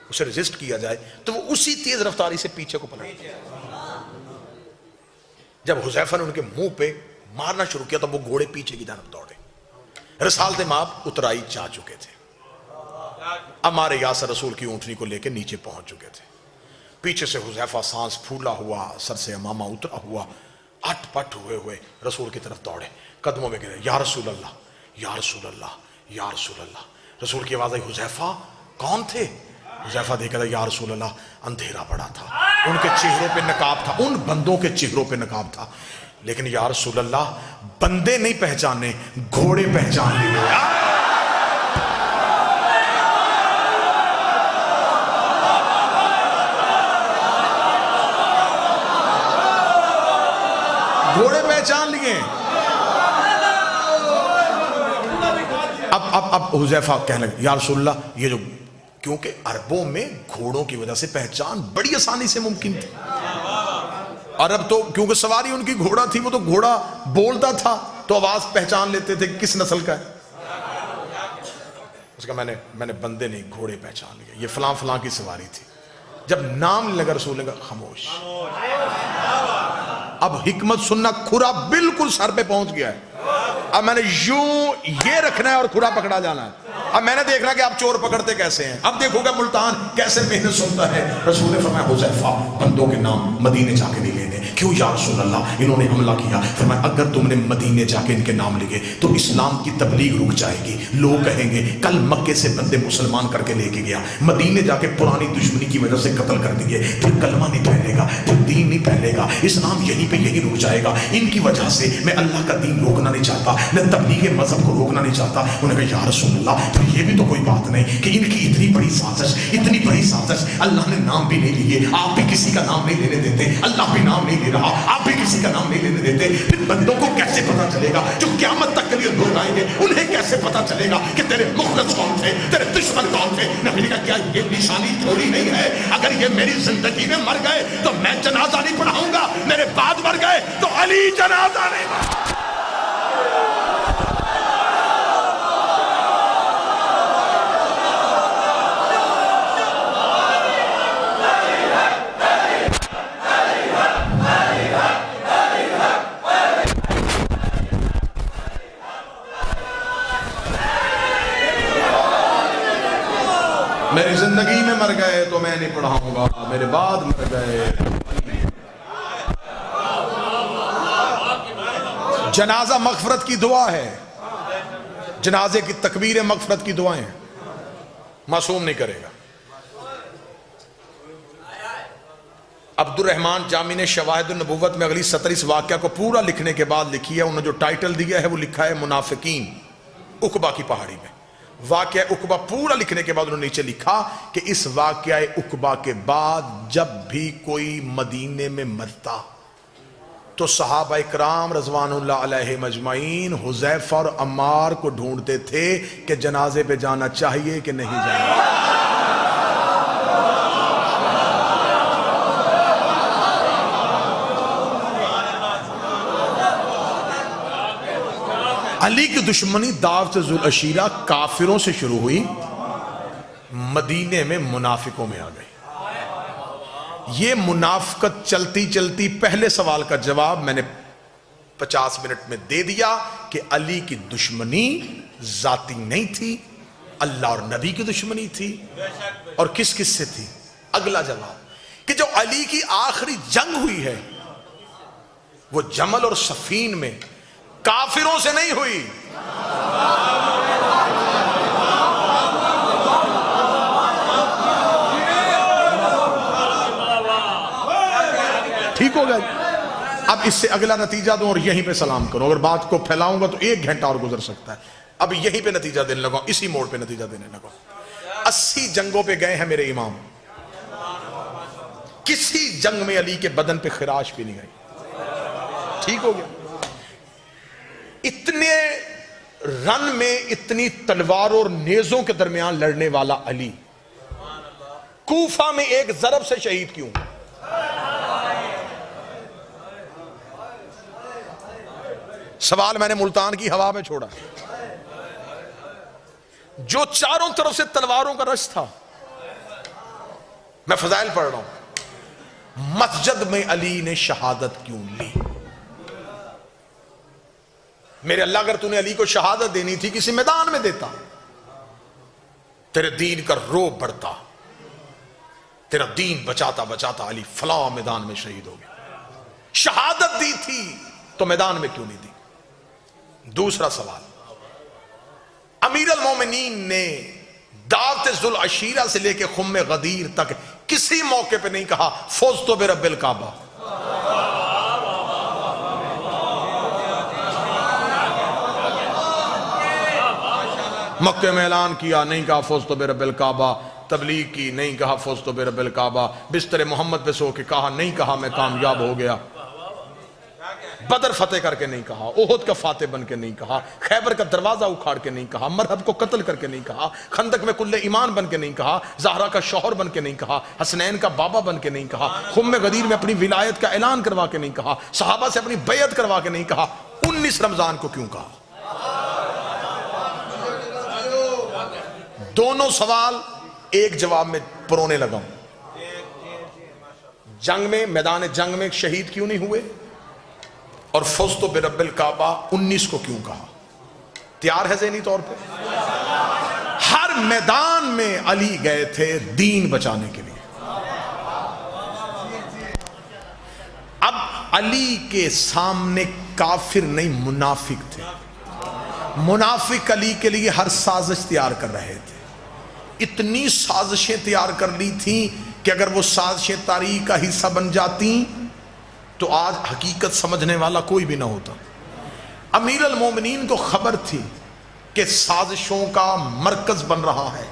उसे रेजिस्ट किया जाए, तो वो उसी तेज रफ्तारी से पीछे को पलट। जब हुज़ैफा ने उनके मुंह पे मारना शुरू किया तो वो घोड़े पीछे की तरफ दौड़े। रिसालत में आप उतराई जा चुके थे, अमार यासर रसूल की ऊंटनी को लेकर नीचे पहुंच चुके थे। पीछे से हुज़ैफा सांस फूला हुआ, सर से अमामा उतरा हुआ, अटपट हुए हुए रसूल की तरफ दौड़े, कदमों में गिरे, या रसूल अल्लाह, या रसूल अल्लाह, या रसूल अल्लाह। रसूल की आवाज आई, हुज़ैफा कौन थे? हुज़ैफा देखा था, या रसूल अल्लाह, अंधेरा पड़ा था, उनके चेहरों पे नकाब था, उन बंदों के चेहरों पे नकाब था, लेकिन या रसूल अल्लाह, बंदे नहीं पहचाने, घोड़े पहचान लिए। घोड़े पहचान लिए। अब हुज़ैफा कहने लगे, या रसूल अल्लाह, ये जो, क्योंकि अरबों में घोड़ों की वजह से पहचान बड़ी आसानी से मुमकिन थी। अरब तो क्योंकि सवारी उनकी घोड़ा थी, वो तो घोड़ा बोलता था तो आवाज पहचान लेते थे किस नस्ल का है। उसका मैंने बंदे नहीं, घोड़े पहचान लिए, ये फलां फलां की सवारी थी। जब नाम लगा रसूल लगा, खामोश। अब हिकमत सुनना, खुरा बिल्कुल सर पे पहुंच गया है। अब मैंने यूं ये रखना है और खुरा पकड़ा जाना है। अब मैंने देखना कि आप चोर पकड़ते कैसे हैं। अब देखोगे मुल्तान कैसे मेहनत सुनता है। रसूल ने फरमाया, हुज़ैफा, बंदों के नाम मदीने जाके नहीं लेने। क्यों या रसूल अल्लाह, इन्होंने हमला किया। फरमाया, अगर तुमने मदीने जाके इनके नाम लिए तो इस्लाम की तबलीग रुक जाएगी। लोग कहेंगे कल मक्के से बंदे मुसलमान करके लेके गया, मदीने जाके पुरानी दुश्मनी की वजह से कत्ल कर दिए, फिर कलमा नहीं फैलेगा, फिर दीन नहीं फैलेगा, इस्लाम यहीं पे यहीं रुक जाएगा। इनकी वजह से मैं अल्लाह का दीन रोकना नहीं चाहता, मैं तबलीग मजहब को रोकना नहीं चाहता। उन्होंने कहा, या रसूल अल्लाह, तो ये भी तो कोई बात नहीं कि इनकी इतनी बड़ी साजिश, इतनी बड़ी साजिश, अल्लाह ने नाम भी नहीं लिए, आप भी किसी का नाम नहीं लेने देते, अल्लाह भी नाम नहीं ले रहा, आप भी किसी का नाम नहीं लेने देते, फिर बंदों को कैसे पता चलेगा? जो क़यामत तक के लिए लोग आएंगे, उन्हें कैसे पता चलेगा कि तेरे मुखलिस कौन थे, तेरे दुश्मन कौन थे? नबी का क्या ये निशानी थोड़ी नहीं है? अगर ये मेरी जिंदगी में मर गए तो मैं जनाजा नहीं पढ़ाऊंगा, मेरे बाद मर गए तो अली जनाजा नहीं। मेरी जिंदगी में मर गए तो मैं नहीं पढ़ाऊंगा, मेरे बाद मर गए। जनाजा मगफरत की दुआ है, जनाजे की तकबीर मगफरत की दुआएं मासूम नहीं करेगा। अब्दुर्रहमान जामी ने शवाहिदुन नबुव्वत में अगली 17 इस वाक़या को पूरा लिखने के बाद लिखी है। उन्होंने जो टाइटल दिया है वो लिखा है मुनाफिकीन, उकबा की पहाड़ी में। वाक़या उकबा पूरा लिखने के बाद उन्होंने नीचे लिखा कि इस वाक़या उकबा के बाद जब भी कोई मदीने में मरता तो सहाबा इकराम रज़वानुल्लाह अलैहिम अजमाइन हुज़ैफा और अम्मार को ढूंढते थे कि जनाजे पे जाना चाहिए कि नहीं जाना। अली की दुश्मनी दावत जुल अशीरा काफिरों से शुरू हुई, मदीने में मुनाफिकों में आ गई। ये मुनाफिकत चलती चलती पहले सवाल का जवाब मैंने 50 मिनट में दे दिया कि अली की दुश्मनी जाती नहीं थी, अल्लाह और नबी की दुश्मनी थी। और किस किस से थी? अगला जवाब कि जो अली की आखिरी जंग हुई है वो जमल और सफीन में काफिरों से नहीं हुई। ठीक हो गया। अब इससे अगला नतीजा दूं और यहीं पे सलाम करो। अगर बात को फैलाऊंगा तो 1 घंटा और गुजर सकता है। अब यहीं पे नतीजा देने लगा, इसी मोड़ पे नतीजा देने लगा। 80 जंगों पे गए हैं मेरे इमाम, किसी जंग में अली के बदन पे खिराश भी नहीं आई। ठीक हो गया। इतने रन में इतनी तलवारों और नेजों के दरमियान लड़ने वाला अली कूफा में एक जरब से शहीद क्यों? सवाल मैंने मुल्तान की हवा में छोड़ा। जो चारों तरफ से तलवारों का रश था, मैं फजाइल पढ़ रहा हूं, मस्जिद में अली ने शहादत क्यों ली? मेरे अल्लाह, अगर तूने अली को शहादत देनी थी किसी मैदान में देता, तेरे दीन का रोब बढ़ता, तेरा दीन बचाता बचाता अली फला मैदान में शहीद हो गया। शहादत दी थी तो मैदान में क्यों नहीं दी? दूसरा सवाल, अमीर अल मोमिनीन ने दावत जुल अशीरा से लेके खुम्मे गदीर तक किसी मौके पे नहीं कहा फौज तो बिरब्बिल काबा। मक्के में ऐलान किया, नहीं कहा फौज तो बिरब्बिल काबा। तबलीग की, नहीं कहा फौज तो बिरब्बिल काबा। बिस्तर मोहम्मद पे सो के कहा, नहीं कहा मैं कामयाब हो गया। बदर फतेह करके नहीं कहा, ओहद का फातेह बन के नहीं कहा, खैबर का दरवाजा उखाड़ के नहीं कहा, मरहब को कत्ल करके नहीं कहा, खंदक में कुल्ले ईमान बन के नहीं कहा, ज़हरा का शौहर बन के नहीं कहा, हसनैन का बाबा बन के नहीं कहा, खुम्मे गदीर में अपनी विलायत का ऐलान करवा के नहीं कहा, सहाबा से अपनी बैयत करवा के नहीं कहा। 19 रमजान को क्यों कहा? दोनों सवाल एक जवाब में परोने लगाऊं। जंग में, मैदान जंग में शहीद क्यों नहीं हुए? और फौस्तो बिरब्बिल काबा 19 को क्यों कहा? तैयार है ज़हनी तौर पे? हर मैदान में अली गए थे दीन बचाने के लिए। अब अली के सामने काफिर नहीं, मुनाफिक थे। मुनाफिक अली के लिए हर साजिश तैयार कर रहे थे। इतनी साजिशें तैयार कर ली थी कि अगर वो साजिशें तारीख का हिस्सा बन जाती तो आज हकीकत समझने वाला कोई भी ना होता। अमीर अल मोमिनीन को खबर थी कि साजिशों का मरकज बन रहा है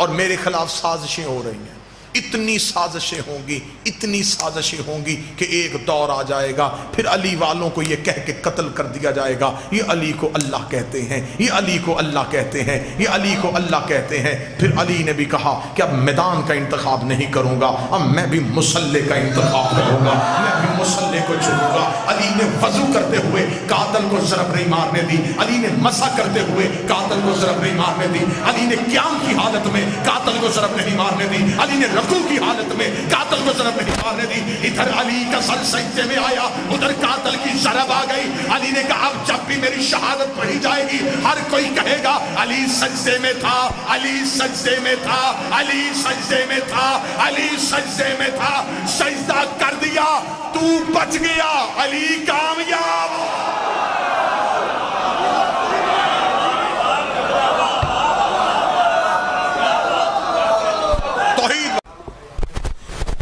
और मेरे खिलाफ साजिशें हो रही हैं। इतनी साजिशें होंगी, इतनी साजिशें होंगी कि एक दौर आ जाएगा फिर अली वालों को ये कह के कत्ल कर दिया जाएगा, ये अली को अल्लाह कहते हैं, ये अली को अल्लाह कहते हैं, ये अली को अल्लाह कहते हैं। फिर अली ने भी कहा कि अब मैदान का इंतखाब नहीं करूंगा, अब मैं भी मुसल्ले का इंतखाब करूंगा, मैं भी मुसल्ले को चुनूंगा। अली ने वजू करते हुए कातल को ज़रब नहीं मारने दी, अली ने मसा करते हुए कातल को ज़रब नहीं मारने दी, अली ने क़याम की हालत में कातल को ज़रब नहीं मारने दी, अली ने रकू की हालत में कातल को ज़रब नहीं मारने दी। इधर अली का सर सजदे में आया, उधर कातल की ज़रब आ गई। अली ने कहा अब जब भी मेरी शहादत पढ़ी जाएगी हर कोई कहेगा अली सजदे में था, अली सजदे में था, अली सजदे में था, अली सजदे में था। सजदा कर दिया, तू बच गया, अली कामयाब।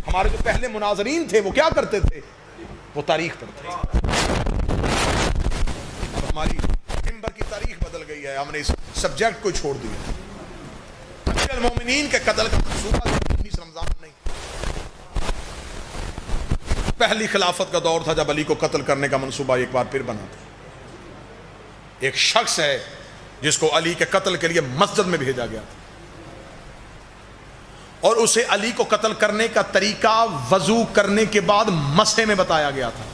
हमारे जो पहले मुनाजरीन थे वो क्या करते थे? वो तारीख पढ़ते थे। अब हमारी मिंबर की तारीख बदल गई है, हमने इस सब्जेक्ट को छोड़ दिया। अमीरुल मोमिनीन के कत्ल का मंसूबा 19 रमजान नहीं, पहली खिलाफत का दौर था जब अली को कत्ल करने का मंसूबा एक बार फिर बना था। एक शख्स है जिसको अली के कत्ल के लिए मस्जिद में भेजा गया था और उसे अली को कत्ल करने का तरीका वजू करने के बाद मसे में बताया गया था।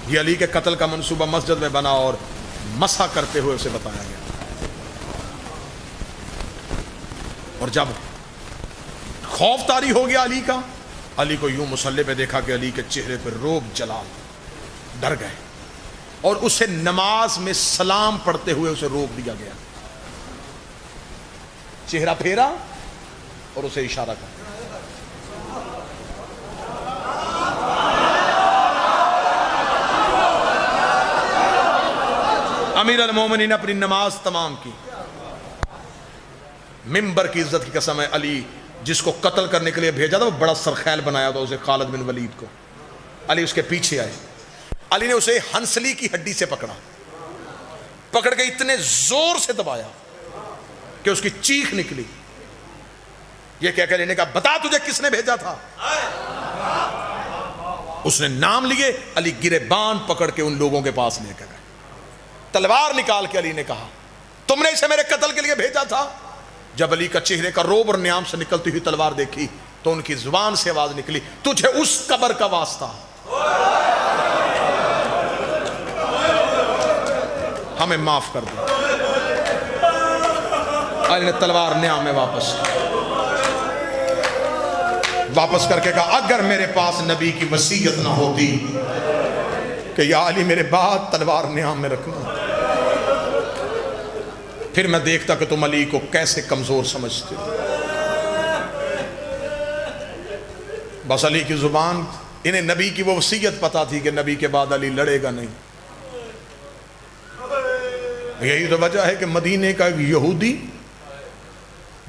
ये अली के कत्ल का मंसूबा मस्जिद में बना और मसा करते हुए उसे बताया गया। और जब खौफ तारी हो गया अली का, अली को यूं मुसल्ले पे देखा कि अली के चेहरे पर रोब जलाल, डर गए और उसे नमाज में सलाम पढ़ते हुए उसे रोक दिया गया। चेहरा फेरा और उसे इशारा कर। अमीर अल मोमिनीन ने अपनी नमाज तमाम की। मिंबर की इज्जत की कसम है, अली जिसको कत्ल करने के लिए भेजा था वो बड़ा सरखैल बनाया था उसे, खालिद बिन वलीद को। अली उसके पीछे आए, अली ने उसे हंसली की हड्डी से पकड़ा, पकड़ के इतने जोर से दबाया कि उसकी चीख निकली। ये कहकर लेने का बता तुझे किसने भेजा था? उसने नाम लिए, अली गिरेबान पकड़ के उन लोगों के पास लेकर गए। तलवार निकाल के अली ने कहा तुमने इसे मेरे कत्ल के लिए भेजा था? जब अली का चेहरे का रोब और न्याम से निकलती हुई तलवार देखी तो उनकी जुबान से आवाज निकली, तुझे उस कब्र का वास्ता, हमें माफ कर दो। अली ने तलवार न्याम में वापस करके कहा अगर मेरे पास नबी की वसीयत ना होती कि या अली मेरे बाद तलवार न्याम में रखना, फिर मैं देखता कि तुम अली को कैसे कमजोर समझते हो। बस अली की जुबान, इन्हें नबी की वो वसीयत पता थी कि नबी के बाद अली लड़ेगा नहीं। यही तो वजह है कि मदीने का एक यहूदी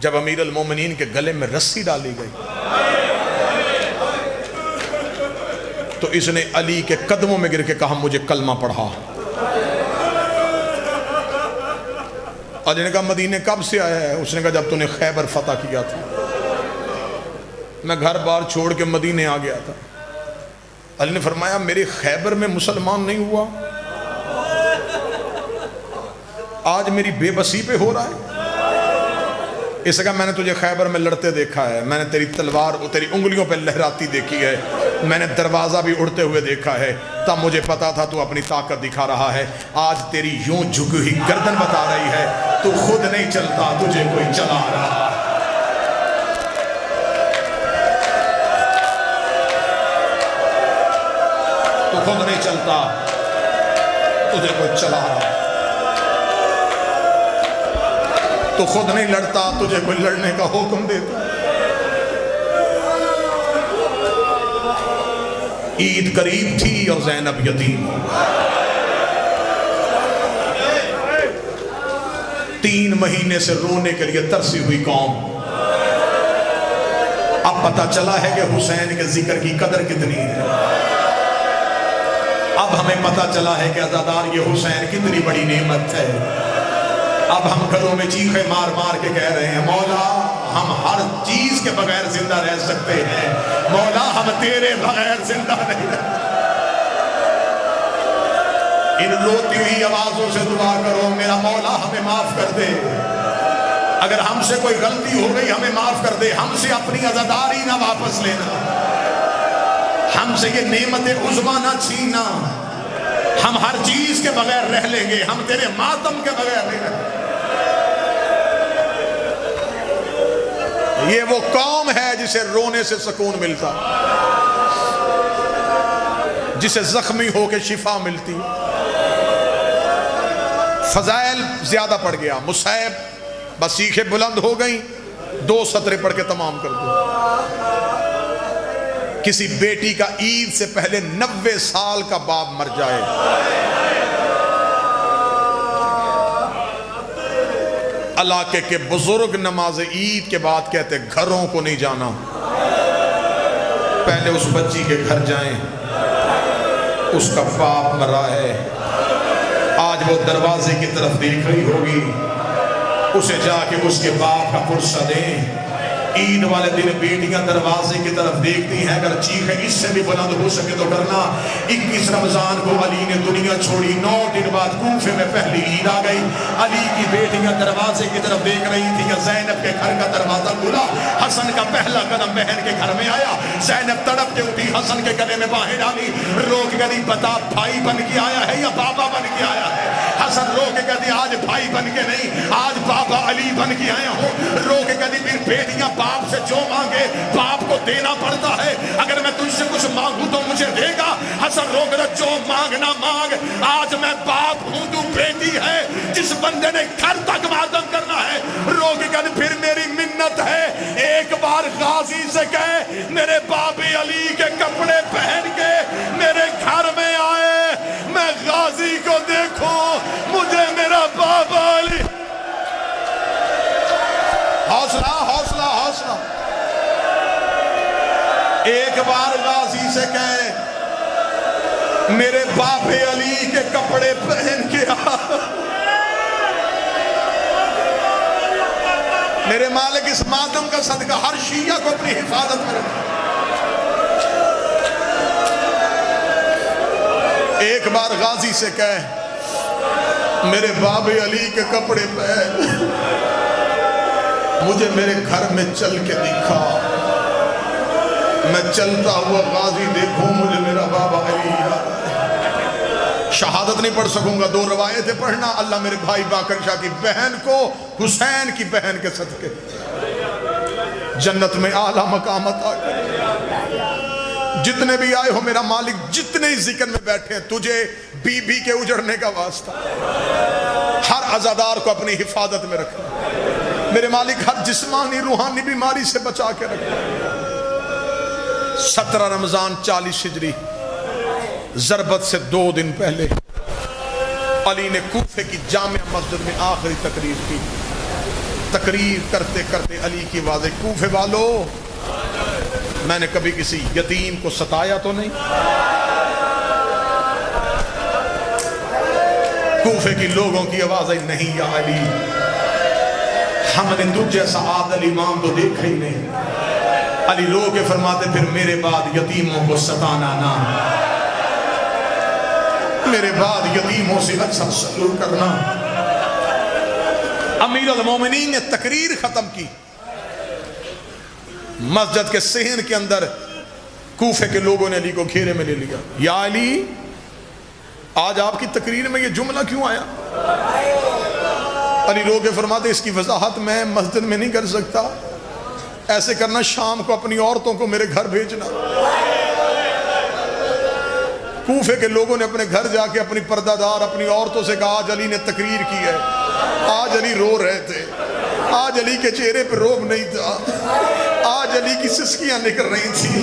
जब अमीर अल मोमिनीन के गले में रस्सी डाली गई तो इसने अली के कदमों में गिर के कहा मुझे कलमा पढ़ा। अली ने कहा मदीने कब से आया है? उसने कहा जब तूने खैबर फतह किया था, मैं घर बार छोड़ के मदीने आ गया था। अली ने फरमाया मेरे खैबर में मुसलमान नहीं हुआ, आज मेरी बेबसी पे हो रहा है। इसका मैंने तुझे खैबर में लड़ते देखा है, मैंने तेरी तलवार तेरी उंगलियों पे लहराती देखी है, मैंने दरवाज़ा भी उड़ते हुए देखा है, तब मुझे पता था तू अपनी ताकत दिखा रहा है। आज तेरी यूं झुकी हुई गर्दन बता रही है तू खुद नहीं चलता, तुझे कोई चला रहा है। तू खुद नहीं चलता, तुझे कोई चला रहा है। तो खुद नहीं लड़ता, तुझे कोई लड़ने का हुक्म देता। ईद करीब थी और ज़ैनब यतीम हो गई। 3 महीने से रोने के लिए तरसी हुई कौम। अब पता चला है कि हुसैन के जिक्र की कदर कितनी है। अब हमें पता चला है कि अज़ादार ये हुसैन कितनी बड़ी नेमत है। अब हम घरों में चीखे मार मार के कह रहे हैं मौला हम हर चीज के बगैर जिंदा रह सकते हैं, मौला हम तेरे बगैर जिंदा नहीं रह। इन रोती हुई आवाजों से दुआ करो मेरा मौला हमें माफ कर दे, अगर हमसे कोई गलती हो गई हमें माफ कर दे, हमसे अपनी अज़ादारी ना वापस लेना, हमसे ये नेमत उज़्मा ना छीनना। हम हर चीज के बगैर रह लेंगे, हम तेरे मातम के बगैर नहीं रह। ये वो कौम है जिसे रोने से सुकून मिलता, जिसे जख्मी होकर शिफा मिलती। फजाइल ज्यादा पड़ गया, मुसैब बस सीखे बुलंद हो गई, 2 सतरे पढ़ के तमाम कर दो। किसी बेटी का ईद से पहले 90 साल का बाप मर जाए, इलाके के बुजुर्ग नमाज ईद के बाद कहते घरों को नहीं जाना, पहले उस बच्ची के घर जाएं, उसका बाप मरा है, आज वो दरवाजे की तरफ देख रही होगी, उसे जाके उसके बाप का पुरसा दें। ईद वाले दिन बेटियां दरवाजे की तरफ देखती हैं, अगर चीखें इससे भी बुलंद हो सके तो करना। 21 रमजान को अली ने दुनिया छोड़ी, 9 दिन बाद कूफे में पहली ईद आ गई। अली की बेटियां दरवाजे की तरफ देख रही थी, ज़ैनब के घर का दरवाजा खुला, हसन का पहला कदम बहन के घर में आया। ज़ैनब तड़प के उठी, हसन के गले में बाहें डाली, रोक गई बता भाई बन के आया है या बाबा बन के आया है? हसन रो के कहती आज भाई बन के नहीं, आज बाबा अली बन के आया हूँ। रो के कहती फिर बेटियां बाप से जो मांगे बाप को देना पड़ता है, अगर मैं तुझसे कुछ मांगू तो मुझे देगा? हसन रो के जो मांगना मांग, आज मैं बाप हूँ तू बेटी है, जिस बंदे ने घर तक मातम करना है। रो के कहती फिर मेरी मिन्नत है, एक बार गाजी से कहे मेरे बाबे अली के कपड़े पहन के मेरे घर में आए, मैं गाजी को देखूं, मुझे मेरा बाबा अली। हौसला हौसला हौसला। एक बार गाजी से कहे मेरे बाबे अली के कपड़े पहन के आ, मेरे मालिक इस मातम का सदका हर शिया को अपनी हिफाजत में रखे। एक बार गाजी से कहे मेरे बाबे अली के कपड़े पहन, मुझे मेरे घर में चल के दिखा, मैं चलता हुआ गाजी देखूं, मुझे मेरा बाबा अली याद आए। शहादत नहीं पढ़ सकूंगा, 2 रवायतें पढ़ना, अल्लाह मेरे भाई बाकर शाह की बहन को हुसैन की बहन के सदके जन्नत में आला मकामत आकर। जितने भी आए हो मेरा मालिक, जितने ही जिक्र में बैठे हैं, तुझे बीबी के उजड़ने का वास्ता, हर अज़ादार को अपनी हिफाजत में रखना मेरे मालिक, हर जिस्मानी रूहानी बीमारी से बचा के रखना। 17 रमजान 40 हिजरी, ज़रबत से 2 दिन पहले अली ने कूफे की जामिया मस्जिद में आखिरी तकरीर की। तकरीर करते करते अली की आवाज़, कूफे वालों, मैंने कभी किसी यतीम को सताया तो नहीं? कूफे की लोगों की आवाज़ आई, नहीं या अली, हमने तुझ जैसा आदल इमाम तो देखा ही नहीं। अली रो के फरमाते, फिर मेरे बाद यतीमों को सताना ना, मेरे बाद यतीमों से अच्छा सलूक करना। अमीर अल मोमिनीन ने तकरीर खत्म की। मस्जिद के सहन के अंदर कूफे के लोगों ने अली को घेरे में ले लिया। या अली, आज आपकी तकरीर में ये जुमला क्यों आया? अली रो के फरमाते, इसकी वजाहत मैं मस्जिद में नहीं कर सकता, ऐसे करना शाम को अपनी औरतों को मेरे घर भेजना। कूफे के लोगों ने अपने घर जाके अपनी पर्दादार अपनी औरतों से कहा, आज अली ने तकरीर की है। आज अली रो रहे थे, आज अली के चेहरे पर रोब नहीं था, आज अली की सिसकियां निकल रही थी।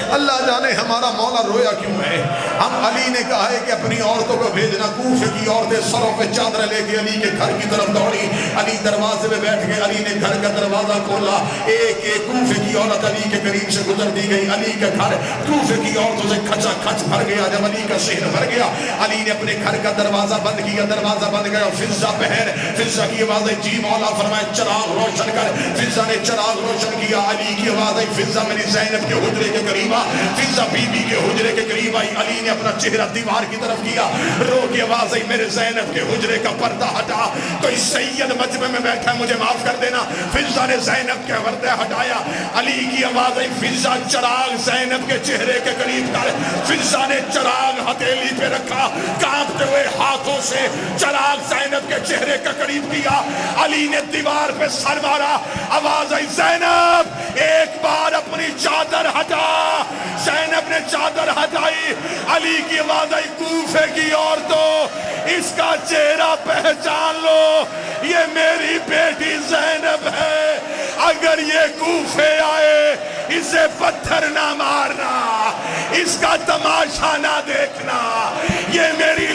अल्लाह जाने हमारा मौला रोया क्यों है। हम अली ने कहा है कि अपनी औरतों को भेजना। कूफे की औरतें सरों पे चादर लेके अली के घर की तरफ दौड़ी। अली दरवाजे में बैठ गए। अली ने घर का दरवाजा खोला। एक एक कूफे की औरत अली के करीब से गुजर दी गई। अली का घर कूफे की औरतों से खचा खच भर गया। जब अली का शहर भर गया, अली ने अपने घर का दरवाजा बंद किया। दरवाजा बंद गया। फिजा पहर, फिजा की आवाज आई, जी मौला फरमाए चिराग रोशन कर। फिजा ने चिराग रोशन किया। अली की आवाज आई, फिजा मेरी ज़ैनब के हुजरे के करीब आ। फिजा बीबी के हुजरे के करीब आई। अली ने अपना चेहरा दीवार की तरफ किया। रो की आवाज आई, मेरे ज़ैनब के हुजरे का पर्दा हटा, कोई सैयद मजमे में बैठा है, मुझे माफ कर देना। फिजा ने ज़ैनब के पर्दा हटाया। अली की आवाज आई, फिजा चिराग ज़ैनब के चेहरे के करीब कर। फिजा ने चिराग हथेली पे रखा, कांपते हुए हाथों से चिराग ज़ैनब के चेहरे के करीब किया। अली ने दीवार पे सर मारा। आवाज आई, ज़ैनब एक बार अपनी चादर हटा। ज़ैनब ने चादर हटाई। अली की आवाज आई, कूफे की औरतों, इसका चेहरा पहचान लो, ये मेरी बेटी ज़ैनब है। अगर ये कूफे आए, इसे पत्थर ना मारना, इसका तमाशा ना देखना, ये मेरी